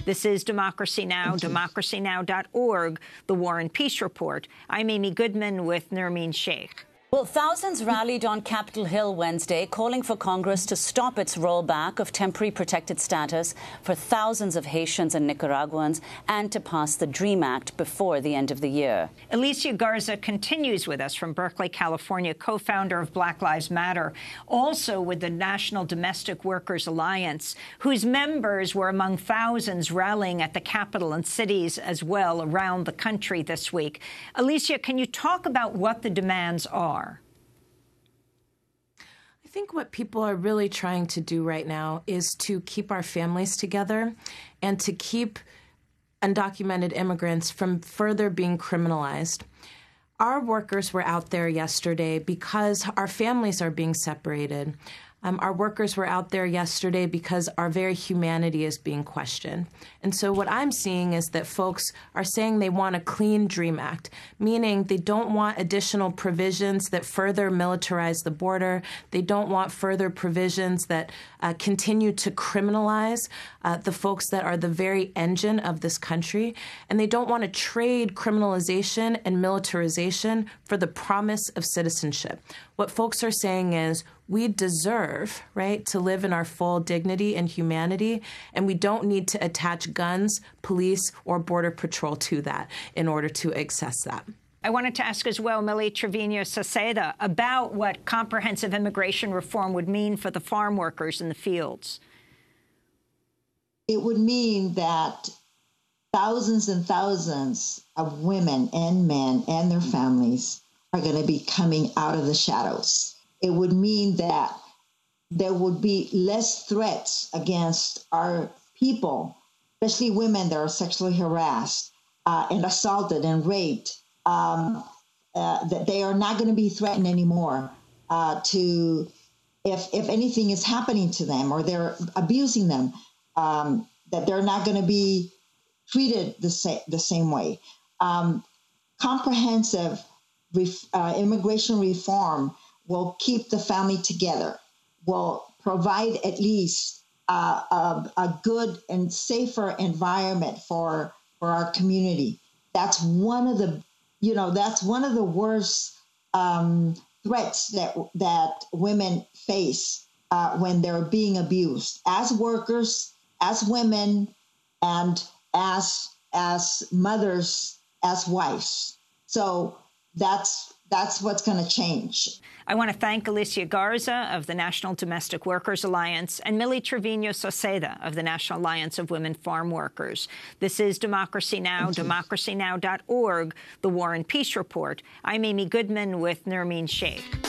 This is Democracy Now!, democracynow.org, The War and Peace Report. I'm Amy Goodman with Nermeen Sheikh. Well, thousands rallied on Capitol Hill Wednesday, calling for Congress to stop its rollback of temporary protected status for thousands of Haitians and Nicaraguans and to pass the DREAM Act before the end of the year. Alicia Garza continues with us from Berkeley, California, co-founder of Black Lives Matter, also with the National Domestic Workers Alliance, whose members were among thousands rallying at the Capitol and cities as well around the country this week. Alicia, can you talk about what the demands are? I think what people are really trying to do right now is to keep our families together and to keep undocumented immigrants from further being criminalized. Our workers were out there yesterday because our families are being separated. Our workers were out there yesterday because our very humanity is being questioned. And so what I'm seeing is that folks are saying they want a clean DREAM Act, meaning they don't want additional provisions that further militarize the border. They don't want further provisions that continue to criminalize the folks that are the very engine of this country. And they don't want to trade criminalization and militarization for the promise of citizenship. What folks are saying is, we deserve, right, to live in our full dignity and humanity, and we don't need to attach guns, police, or Border Patrol to that in order to access that. I wanted to ask as well, Millie Treviño-Sauceda, about what comprehensive immigration reform would mean for the farm workers in the fields. It would mean that thousands and thousands of women and men and their families are going to be coming out of the shadows. It would mean that there would be less threats against our people, especially women that are sexually harassed and assaulted and raped, that they are not going to be threatened anymore if anything is happening to them or they're abusing them, that they're not going to be treated the same way. Comprehensive immigration reform will keep the family together, will provide at least a good and safer environment for our community. That's one of the, that's one of the worst threats that women face when they're being abused as workers, as women, and as mothers, as wives. So that's what's going to change. I want to thank Alicia Garza of the National Domestic Workers Alliance and Millie Treviño-Sauceda of the National Alliance of Women Farm Workers. This is Democracy Now!, democracynow.org, The War and Peace Report. I'm Amy Goodman with Nermeen Sheikh.